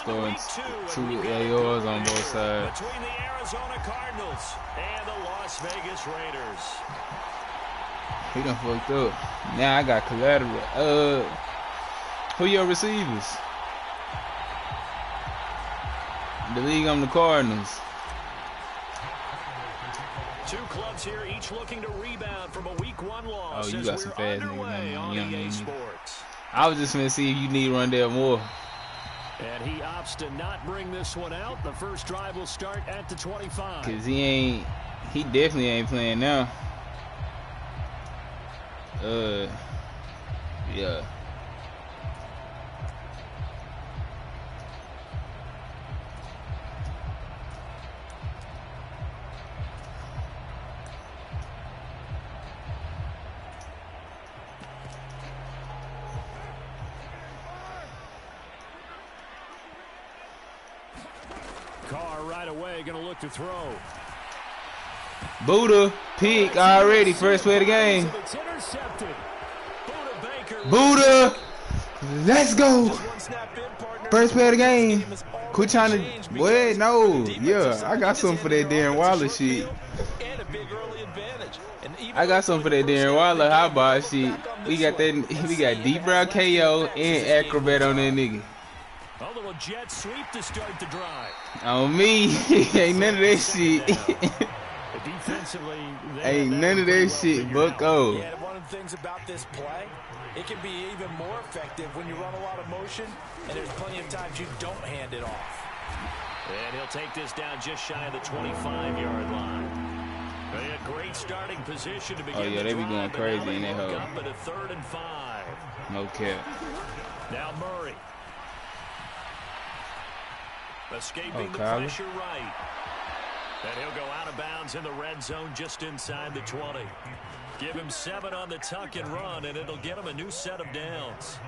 scoring two AOs on both sides. Between the Arizona Cardinals and the Las Vegas Raiders. He done fucked up. Now I got collateral. Who your receivers? The league, I'm the Cardinals. Two clubs here, each looking to rebound from a Week 1 loss. Oh, you got some fast niggas on EA Sports. I was just gonna see if you need Rondell Moore. And he opts to not bring this one out. The first drive will start at the 25. Cause he definitely ain't playing now. Yeah. Carr right away, gonna look to throw. Buddha, pick already, first play of the game. Buddha, let's go. First play of the game. Quit trying to, boy, no. Yeah, I got something for that Darren Waller shit. I got something for that Darren Waller high bar shit. We got deep route KO and acrobat on that nigga. A little jet sweep to start the drive. On me, ain't none of that shit. Defensively, ain't none of that shit, bucko. Yeah, one of the things about this play, it can be even more effective when you run a lot of motion, and there's plenty of times you don't hand it off. And he'll take this down just shy of the 25-yard line. A great starting position to begin. Oh yeah, they be going crazy in that hole. Up at a 3rd and 5. No cap. Now Murray. Escaping the pressure right. And he'll go out of bounds in the red zone just inside the 20. Give him 7 on the tuck and run, and it'll get him a new set of downs.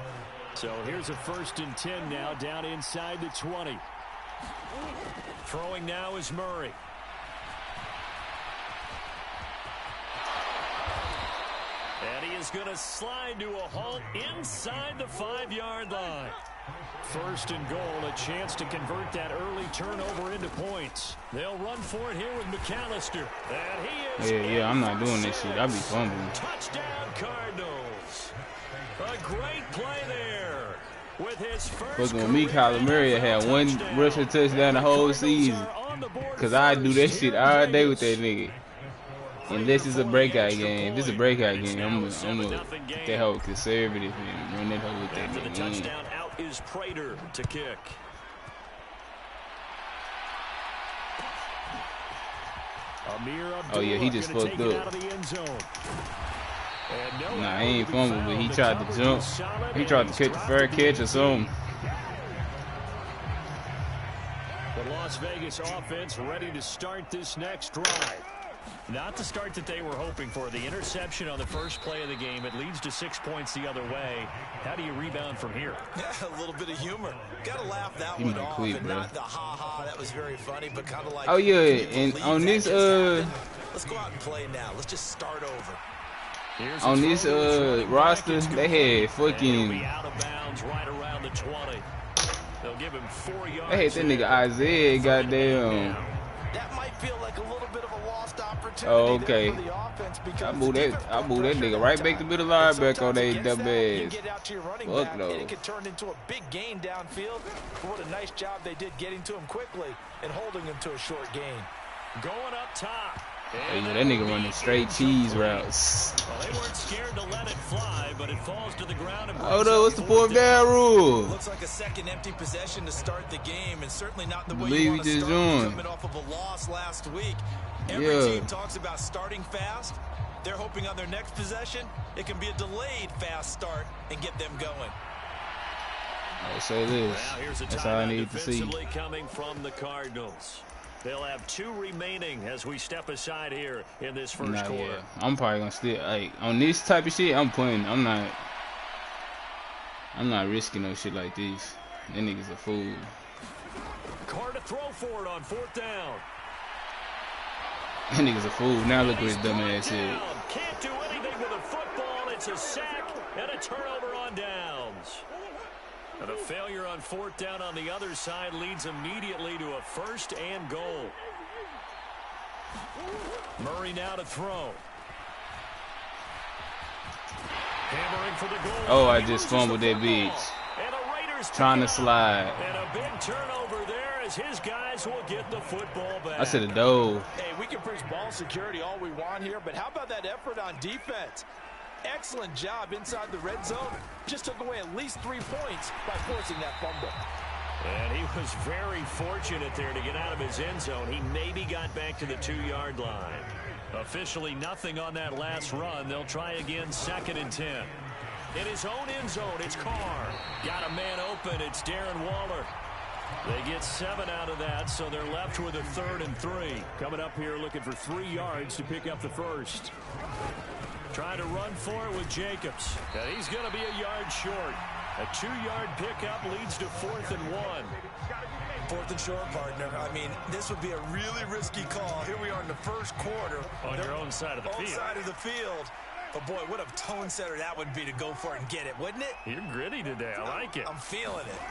So here's a 1st and 10 now down inside the 20. Throwing now is Murray. And he is going to slide to a halt inside the 5-yard line. 1st and goal, a chance to convert that early turnover into points. They'll run for it here with McAllister. And he is yeah, I'm not doing this shit. I'll be fumbling. Touchdown Cardinals. A great play there. With his first Fucking me, Kyler Murray had 1 rushing touchdown the whole season. Cause I do that shit all day with that nigga. Unless it's a breakout game. If it's a breakout game, I'm gonna get that hoe conservative and run that hoe with that nigga. Touchdown out is Prater to kick. Oh yeah, he just fucked up. Nah, he ain't fumbled, but he tried to jump. He tried to catch a fair catch or something. The Las Vegas offense ready to start this next drive. Not the start that they were hoping for. The interception on the first play of the game. It leads to 6 points the other way. How do you rebound from here? Yeah, a little bit of humor. Gotta laugh that one off and not the ha-ha. That was very funny, but kind of like... Oh, yeah, and on this, let's go out and play now. Let's just start over. On this, roster, they had fucking... Out of bounds right around the 20. They'll give him 4 yards. They had that nigga Isaiah, goddamn... That might feel like a little bit of a lost opportunity. Oh, okay. I moved that nigga right back to middle linebacker on that dumb ass. Fuck no. It could turn into a big gain downfield. What a nice job they did getting to him quickly and holding him to a short gain. Going up top. Hey, that nigga running straight cheese routes. Well, they weren't scared to let it fly, but it falls to the ground. Oh no, what's the 4th down rule? Looks like a second empty possession to start the game, and certainly not the way you want to start coming off of a loss last week. Every team talks about starting fast. They're hoping on their next possession, it can be a delayed fast start and get them going. I'll say this. That's all I need to see. Coming from the Cardinals. They'll have 2 remaining as we step aside here in this first quarter. Yeah. I'm probably gonna still like on this type of shit. I'm playing. I'm not risking no shit like this. That nigga's a fool. Carr to throw for it on 4th down. That nigga's a fool. Now look what his dumb ass is. Can't do anything with a football. It's a sack and a turnover on downs. And a failure on 4th down on the other side leads immediately to a 1st and goal. Murray now to throw. Hammering for the goal. Oh, I just fumbled that bitch. Trying to slide. And a big turnover there as his guys will get the football back. I should have dove. Hey, we can preach ball security all we want here, but how about that effort on defense? Excellent job inside the red zone. Just took away at least 3 points by forcing that fumble. And he was very fortunate there to get out of his end zone. He maybe got back to the 2-yard line. Officially nothing on that last run. They'll try again, 2nd and 10. In his own end zone, it's Carr. Got a man open. It's Darren Waller. They get 7 out of that, so they're left with a 3rd and 3. Coming up here looking for 3 yards to pick up the first. Trying to run for it with Jacobs. And he's going to be a yard short. A 2-yard pickup leads to 4th and 1. 4th and short, partner. I mean, this would be a really risky call. Here we are in the first quarter. On your own side of the field. Own side of the field. But, boy, what a tone setter that would be to go for it and get it, wouldn't it? You're gritty today. I like it. I'm feeling it.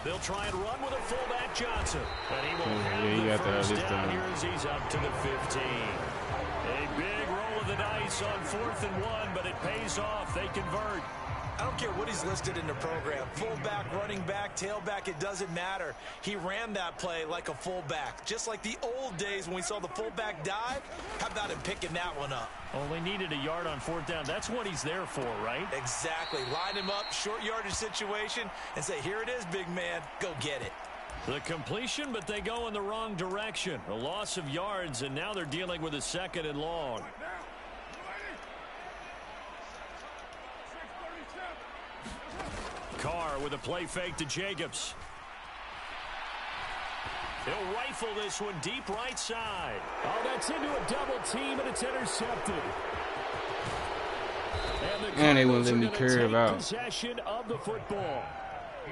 They'll try and run with a fullback Johnson. And he won't have the first this down time. here as he's up to the 15. A big roll of the dice on 4th and 1, but it pays off. They convert. I don't care what he's listed in the program. Fullback, running back, tailback, it doesn't matter. He ran that play like a fullback. Just like the old days when we saw the fullback dive. How about him picking that one up? Only needed a yard on 4th down. That's what he's there for, right? Exactly. Line him up, short yardage situation, and say, here it is, big man. Go get it. The completion, but they go in the wrong direction. A loss of yards, and now they're dealing with a 2nd and long. Carr with a play fake to Jacobs. He'll rifle this one deep right side. Oh, that's into a double team, and it's intercepted. And they wouldn't let me curve out. Possession of the football.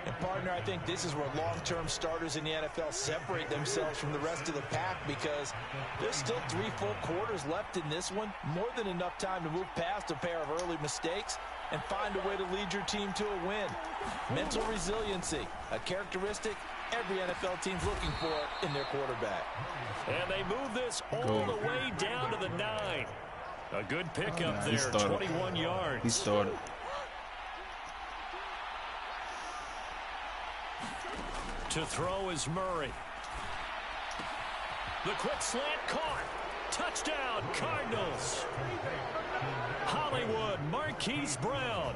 And, partner, I think this is where long-term starters in the NFL separate themselves from the rest of the pack because there's still 3 full quarters left in this one. More than enough time to move past a pair of early mistakes and find a way to lead your team to a win. Mental resiliency, a characteristic every NFL team's looking for in their quarterback. And they move this all the way down to the 9. A good pickup there, 21 yards. He started. To throw is Murray. The quick slant caught. Touchdown, Cardinals. Hollywood, Marquise Brown.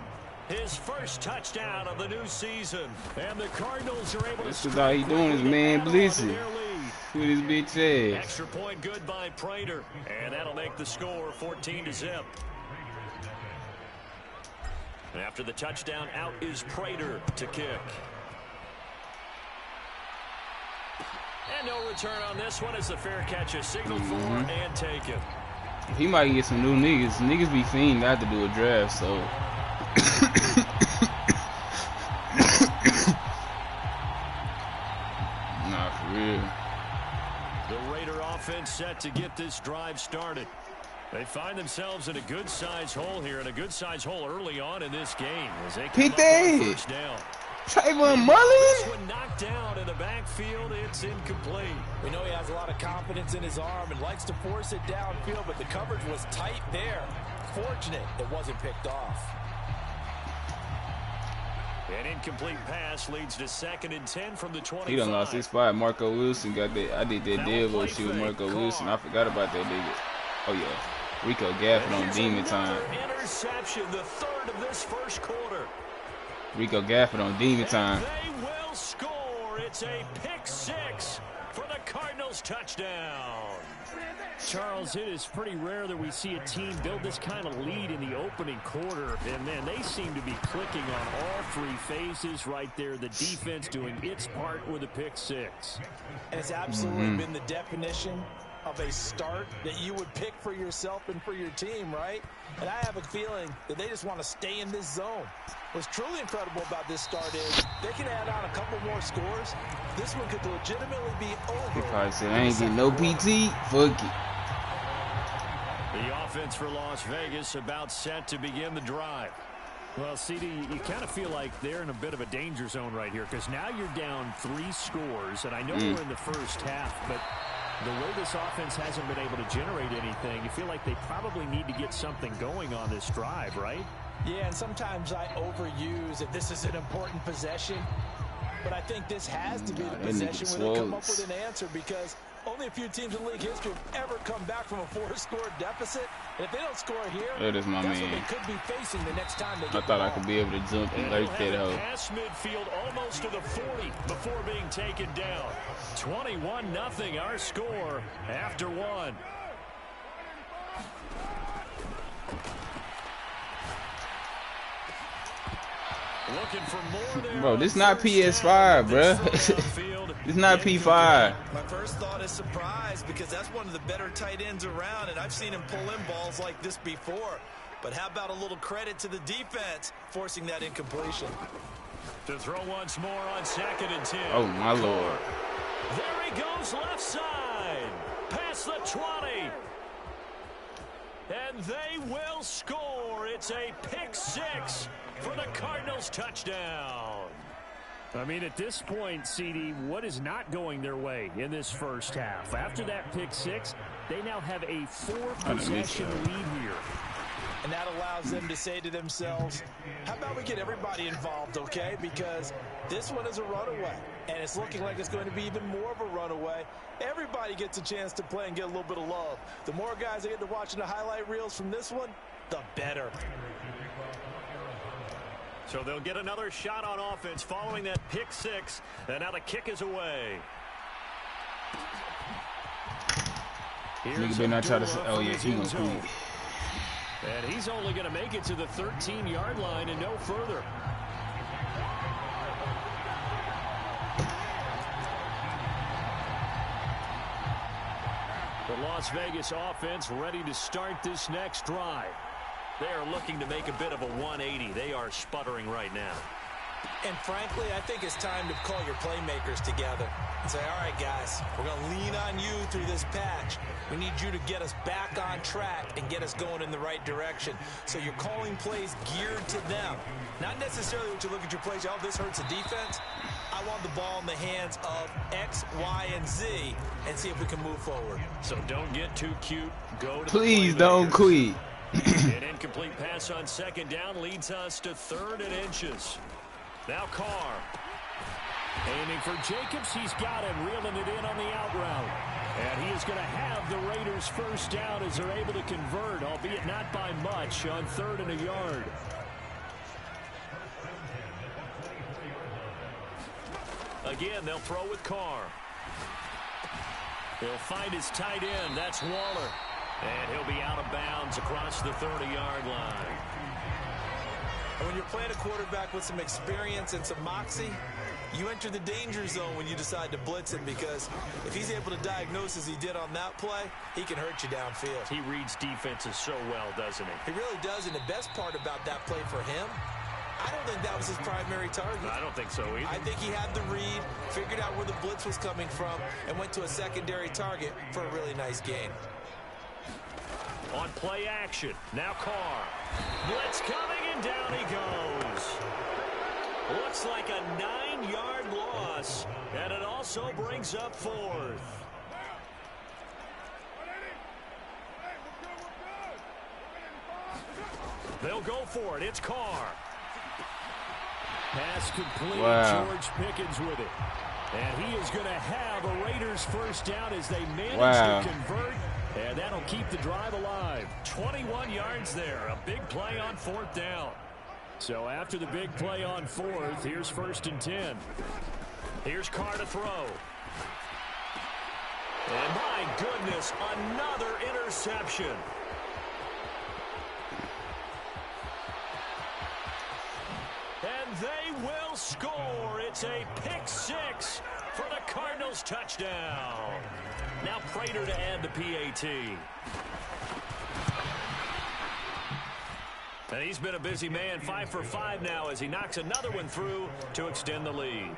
His first touchdown of the new season. And the Cardinals are able to... This is how he doing his man blitzing. With his bitch ass. Extra point good by Prater. And that'll make the score 14-0. And after the touchdown, out is Prater to kick. And no return on this one as the fair catch is signaled for and taken. He might get some new niggas. Niggas be fiending not to do a draft, so. Nah, for real. The Raider offense set to get this drive started. They find themselves in a good-sized hole here, and a good-sized hole early on in this game. As they come up with a first down. Trayvon Mullen? This one knocked down in the backfield. It's incomplete. We know he has a lot of confidence in his arm and likes to force it downfield, but the coverage was tight there. Fortunate it wasn't picked off. An incomplete pass leads to 2nd and 10 from the 25. He done lost his spot. Marco Wilson got that. I did that Devo shit with Marco Wilson. I forgot about that nigga. Oh, yeah. Rico Gafford on demon time. Interception, the 3rd of this first quarter. Rico Gafford on demon time. They will score. It's a pick 6 for the Cardinals touchdown. Charles, it is pretty rare that we see a team build this kind of lead in the opening quarter. And, man, they seem to be clicking on all 3 phases right there. The defense doing its part with a pick 6. And it's absolutely been the definition of a start that you would pick for yourself and for your team, right? And I have a feeling that they just want to stay in this zone. What's truly incredible about this start is they can add on a couple more scores. This one could legitimately be over. He probably said, I ain't getting no PT. Fuck it. The offense for Las Vegas about set to begin the drive. Well, CD, you kind of feel like they're in a bit of a danger zone right here because now you're down 3 scores, and I know we're in the first half, but the way this offense hasn't been able to generate anything, you feel like they probably need to get something going on this drive, right? Yeah, and sometimes I overuse if this is an important possession, but I think this has to be the possession where they come up with an answer because only a few teams in league history have ever come back from a 4-score deficit. And if they don't score here, that is my that's man. what they could be facing the next time they get I thought I could be able to jump and lurk that hoe. Pass midfield almost to the 40 before being taken down. 21-0 our score after 1. Looking for more there. Bro, this not PS5, bro. It's not P5. My first thought is surprise because that's one of the better tight ends around, and I've seen him pull in balls like this before. But how about a little credit to the defense forcing that incompletion? To throw once more on 2nd and 10. Oh, my Lord. There he goes left side. Past the 20. And they will score. It's a pick 6 for the Cardinals touchdown. I mean, at this point, CD, what is not going their way in this first half? After that pick 6, they now have a 4-possession lead here. And that allows them to say to themselves, how about we get everybody involved, okay? Because this one is a runaway, and it's looking like it's going to be even more of a runaway. Everybody gets a chance to play and get a little bit of love. The more guys that get to watching the highlight reels from this one, the better. So they'll get another shot on offense following that pick 6, and now the kick is away. Nigga better not try to say, oh yeah, he gonna quit. And he's only going to make it to the 13-yard line and no further. The Las Vegas offense ready to start this next drive. They are looking to make a bit of a 180. They are sputtering right now. And frankly, I think it's time to call your playmakers together and say, all right, guys, we're going to lean on you through this patch. We need you to get us back on track and get us going in the right direction. So you're calling plays geared to them. Not necessarily what you look at your plays, oh, this hurts the defense. I want the ball in the hands of X, Y, and Z and see if we can move forward. So don't get too cute. Go to Please don't quit. An incomplete pass on 2nd down leads us to 3rd and inches. Now Carr. Aiming for Jacobs. He's got him, reeling it in on the out route. And he is going to have the Raiders first down as they're able to convert, albeit not by much, on 3rd and a yard. Again, they'll throw with Carr. He'll find his tight end. That's Waller. And he'll be out of bounds across the 30-yard line. And when you're playing a quarterback with some experience and some moxie, you enter the danger zone when you decide to blitz him because if he's able to diagnose as he did on that play, he can hurt you downfield. He reads defenses so well, doesn't he? He really does, and the best part about that play for him, I don't think that was his primary target. I don't think so either. I think he had the read, figured out where the blitz was coming from, and went to a secondary target for a really nice gain. On play action, now Carr. Blitz coming, and down he goes. Looks like a 9-yard loss, and it also brings up 4th. They'll go for it. It's Carr. Pass complete. Wow. George Pickens with it. And he is going to have a Raiders first down as they manage to convert. And that'll keep the drive alive. 21 yards there. A big play on 4th down. So after the big play on 4th, here's 1st and 10. Here's Carr to throw. And my goodness, another interception. And they will score. It's a pick 6 for the Cardinals touchdown. Now Prater to add the PAT. And he's been a busy man, 5 for 5 now as he knocks another one through to extend the lead.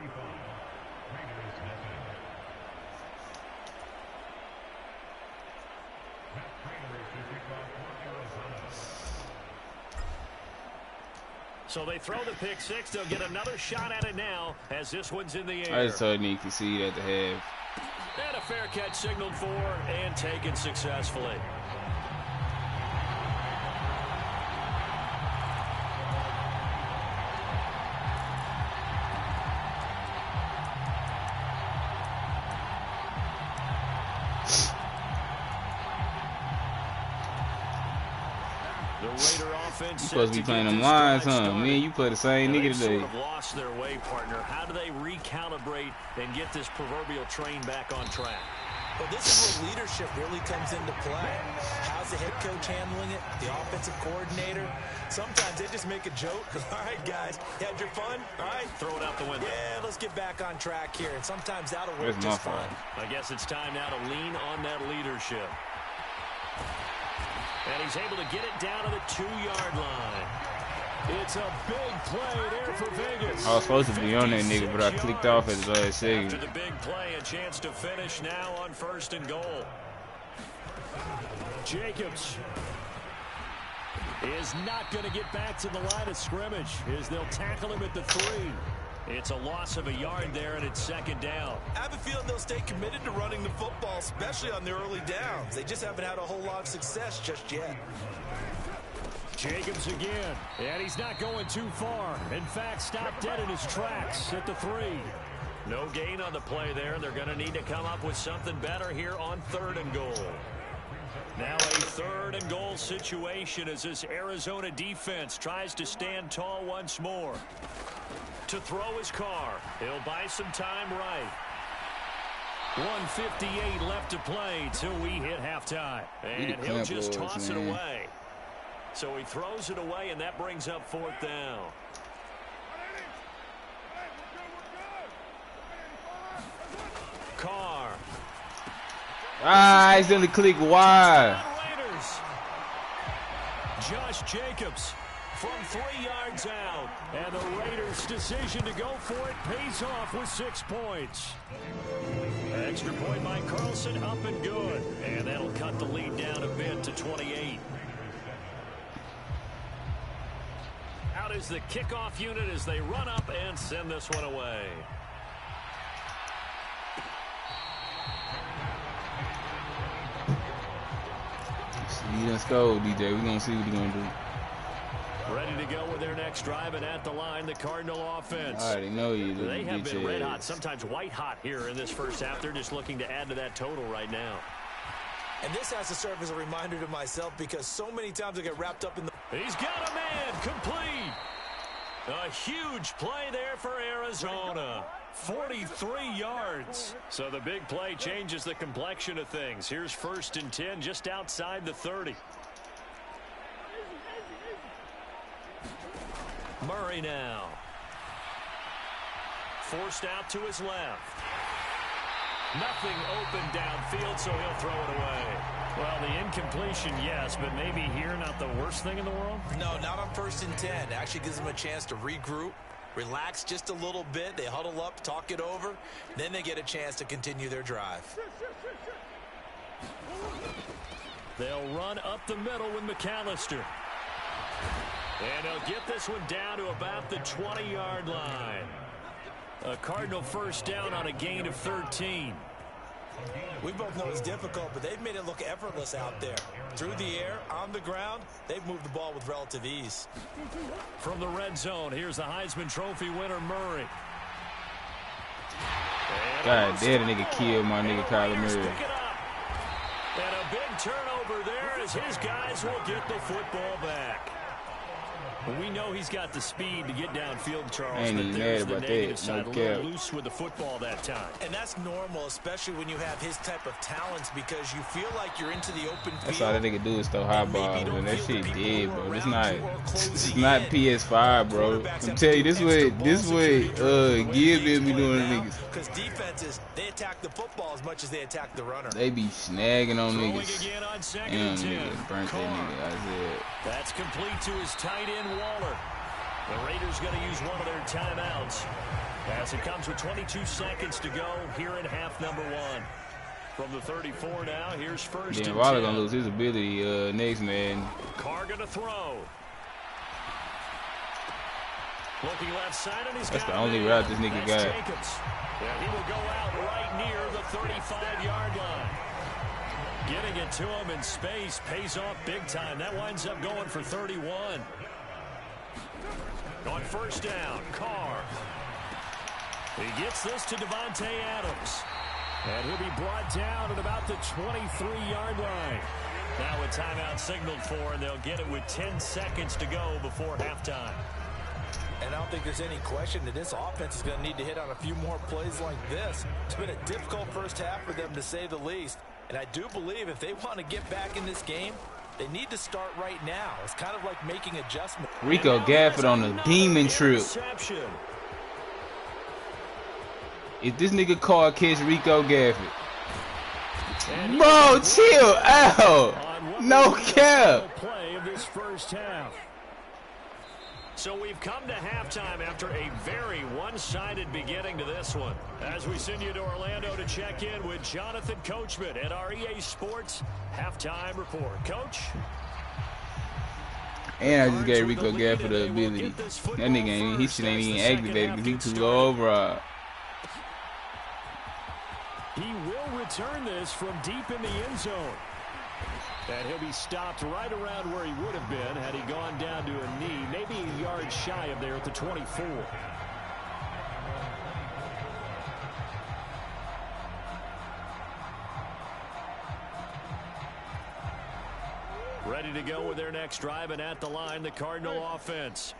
So they throw the pick six. They'll get another shot at it now as this one's in the air. I just told him he could see it at the half. And a fair catch signaled for and taken successfully. You supposed to be playing them lines, huh? Me and you play the same nigga today. Sort of lost their way, partner. How do they recalibrate and get this proverbial train back on track? Well, this is where leadership really comes into play. How's the head coach handling it? The offensive coordinator? Sometimes they just make a joke. All right, guys, you had your fun? All right, throw it out the window. Yeah, let's get back on track here. And sometimes that'll work just fine. I guess it's time now to lean on that leadership. And he's able to get it down to the 2-yard line. It's a big play there for Vegas. I was supposed to be on that nigga, but I clicked off at the last second. After the big play, a chance to finish now on 1st and goal. Jacobs is not going to get back to the line of scrimmage as they'll tackle him at the 3. It's a loss of a yard there, and it's 2nd down. I have a feeling they'll stay committed to running the football, especially on their early downs. They just haven't had a whole lot of success just yet. Jacobs again, and he's not going too far. In fact, stopped dead in his tracks at the 3. No gain on the play there. They're going to need to come up with something better here on 3rd and goal. Now a 3rd and goal situation as this Arizona defense tries to stand tall once more. To throw his car. He'll buy some time right. 1:58 left to play till we hit halftime. And he'll just toss it away. So he throws it away, and that brings up 4th down. Carr. Ah, he's gonna click wide. Josh Jacobs from 3 yards out. And the Raiders' decision to go for it pays off with 6 points. Extra point by Carlson, up and good. And that'll cut the lead down a bit to 28. Out is the kickoff unit as they run up and send this one away. Let's go, DJ. We're going to see what he's going to do. Ready to go with their next drive, and at the line, the Cardinal offense. I already know you. They have been red hot, sometimes white hot here in this first half. They're just looking to add to that total right now. And this has to serve as a reminder to myself because so many times I get wrapped up in the... He's got a man, complete. A huge play there for Arizona. 43 yards. So the big play changes the complexion of things. Here's 1st and 10 just outside the 30. Murray now. Forced out to his left. Nothing open downfield, so he'll throw it away. Well, the incompletion, yes, but maybe here not the worst thing in the world? No, not on 1st and 10. It actually gives them a chance to regroup, relax just a little bit. They huddle up, talk it over. Then they get a chance to continue their drive. They'll run up the middle with McAllister. And they'll get this one down to about the 20-yard line. A Cardinal 1st down on a gain of 13. We both know it's difficult, but they've made it look effortless out there. Through the air, on the ground, they've moved the ball with relative ease. From the red zone, here's the Heisman Trophy winner, Murray. God damn, the nigga killed my nigga Kyler Murray. And a big turnover there as his guys will get the football back. We know he's got the speed to get downfield, Charles. I ain't even mad about that. Side, a little loose with the football that time. And that's normal, especially when you have his type of talents, because you feel like you're into the open field. That's all that nigga do is throw high balls, and that shit dead, bro. It's not PS5, bro. I'm telling you, this way Gibbs be doing to niggas. Because defenses, they attack the football as much as they attack the runner. They be snagging on niggas. Again on 2nd Damn, and 10. nigga, burnt that nigga. I said. That's complete to his tight end, Waller. The Raiders going to use one of their timeouts as it comes with 22 seconds to go here in half number 1. From the 34 now, here's 1st and 10. Waller going to lose his ability next, man. Carr going to throw. Looking left side, and he's That's got the only route this nigga got. Jacobs. Yeah, he will go out right near the 35-yard line. Getting it to him in space pays off big time. That winds up going for 31. On first down, Carr. He gets this to Devontae Adams. And he'll be brought down at about the 23-yard line. Now a timeout signaled for, and they'll get it with 10 seconds to go before halftime. And I don't think there's any question that this offense is going to need to hit on a few more plays like this. It's been a difficult first half for them, to say the least. And I do believe if they want to get back in this game, they need to start right now. It's kind of like making adjustments. Rico Gafford on a demon trip. If this nigga called catch Rico Gafford. Bro, chill out. No cap. Play of this first half. So we've come to halftime after a very one-sided beginning to this one. As we send you to Orlando to check in with Jonathan Coachman at our EA Sports Halftime Report. Coach? And I just gave Rico Gafford the ability. That nigga ain't, he shit ain't even activated because he too low overall. He will return this from deep in the end zone. And he'll be stopped right around where he would have been had he gone down to a knee, maybe a yard shy of there at the 24. Ready to go with their next drive, and at the line, the Cardinal offense.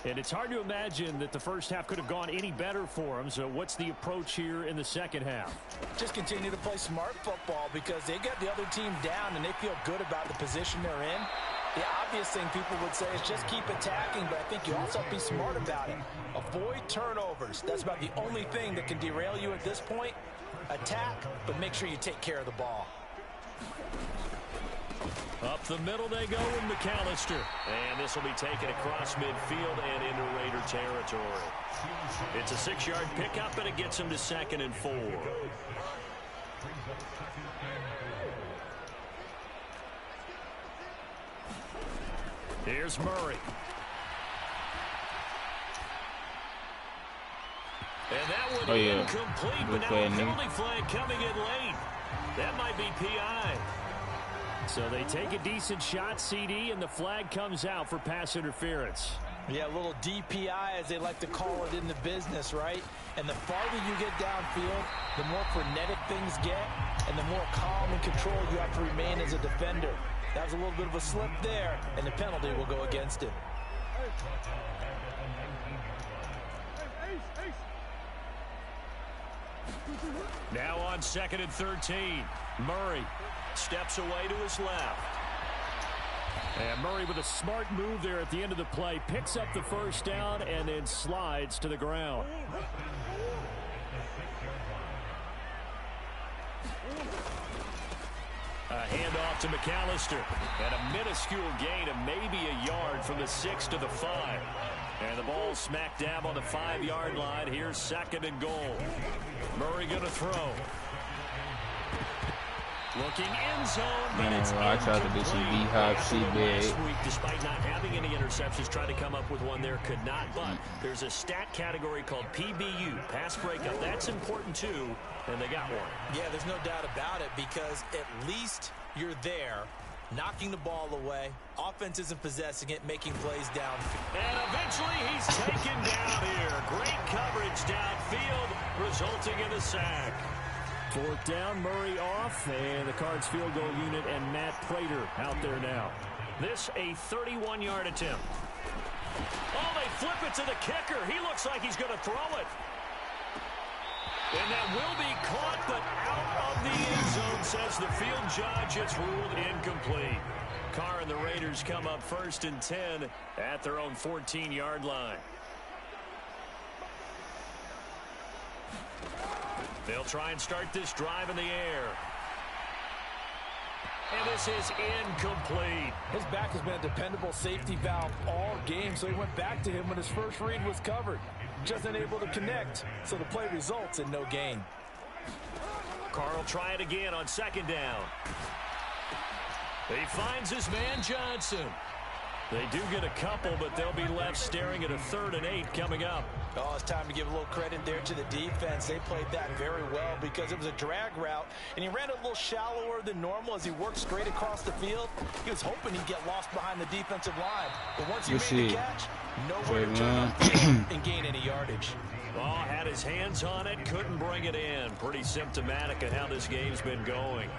And it's hard to imagine that the first half could have gone any better for them. So what's the approach here in the second half? Just continue to play smart football because they got the other team down and they feel good about the position they're in. The obvious thing people would say is just keep attacking, but I think you also have to be smart about it. Avoid turnovers. That's about the only thing that can derail you at this point. Attack, but make sure you take care of the ball. Up the middle they go with McAllister. And this will be taken across midfield and into Raider territory. It's a 6-yard pickup, and it gets him to 2nd and 4. Here's Murray. And that would be incomplete, but now a penalty flag coming in late. That might be PI. So they take a decent shot, CD, and the flag comes out for pass interference. Yeah, a little DPI, as they like to call it in the business, right? And the farther you get downfield, the more frenetic things get, and the more calm and control you have to remain as a defender. That was a little bit of a slip there, and the penalty will go against him. Now on 2nd and 13, Murray steps away to his left. And Murray with a smart move there at the end of the play. Picks up the first down and then slides to the ground. A handoff to McAllister. And a minuscule gain of maybe a yard from the 6 to the 5. And the ball smack dab on the 5-yard line. Here's 2nd and goal. Murray going to throw. Looking end zone, but it's I tried to do some B-hop shit, last week, despite not having any interceptions, tried to come up with one there, could not. But there's a stat category called PBU, pass breakup. That's important too, and they got one. Yeah, there's no doubt about it because at least you're there, knocking the ball away. Offense isn't possessing it, making plays downfield. And eventually he's taken down here. Great coverage downfield, resulting in a sack. 4th down, Murray off, and the Cards field goal unit and Matt Prater out there now. This a 31-yard attempt. Oh, they flip it to the kicker. He looks like he's going to throw it. And that will be caught, but out of the end zone, says the field judge. It's ruled incomplete. Carr and the Raiders come up 1st and 10 at their own 14-yard line. They'll try and start this drive in the air. And this is incomplete. His back has been a dependable safety valve all game, so he went back to him when his first read was covered. Just unable to connect, so the play results in no gain. Carr will try it again on 2nd down. He finds his man Johnson. They do get a couple, but they'll be left staring at a 3rd and 8 coming up. Oh, it's time to give a little credit there to the defense. They played that very well because it was a drag route, and he ran it a little shallower than normal as he worked straight across the field. He was hoping he'd get lost behind the defensive line. But once he made the catch, nowhere to turn up and gain any yardage. Oh, had his hands on it, couldn't bring it in. Pretty symptomatic of how this game's been going.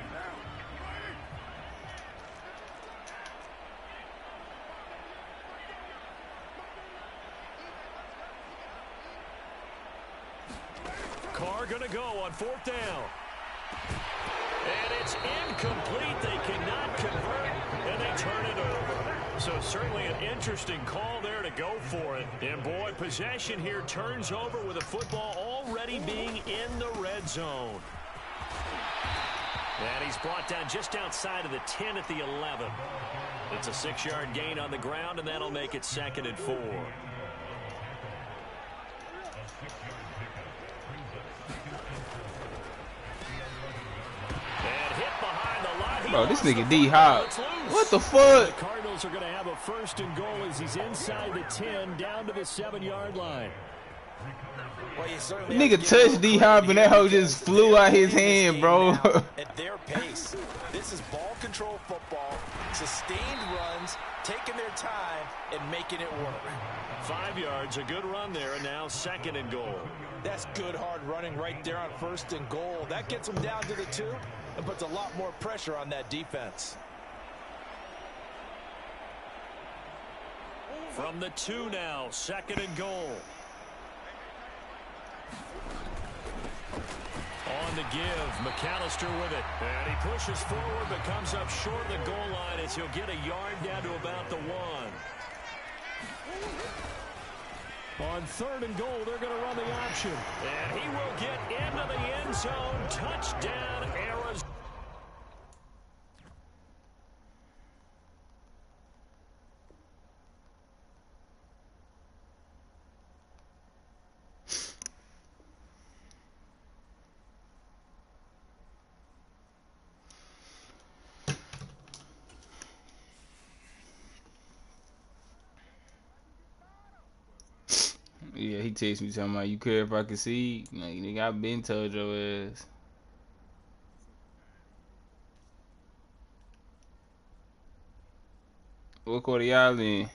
Carr gonna go on 4th down. And it's incomplete. They cannot convert, and they turn it over. So certainly an interesting call there to go for it. And boy, possession here turns over with the football already being in the red zone. And he's brought down just outside of the 10 at the 11. It's a 6-yard gain on the ground, and that'll make it 2nd and 4. Bro, this nigga D-Hop. What the fuck? The Cardinals are going to have a 1st and goal as he's inside the 10, down to the 7-yard line. Well, nigga touched D-Hop and that hoe just flew out his hand, bro. At their pace. This is ball control football, sustained runs, taking their time and making it work. 5 yards, a good run there, and now 2nd and goal. That's good hard running right there on 1st and goal. That gets them down to the 2 and puts a lot more pressure on that defense. From the 2 now, 2nd and goal. On the give, McAllister with it. And he pushes forward but comes up short of the goal line as he'll get a yard down to about the 1. On 3rd and goal, they're going to run the option. And he will get into the end zone. Touchdown, Arizona. Yeah, he texted me talking about, you care if I could see? Like, nigga, I been told your ass. What quarter y'all in?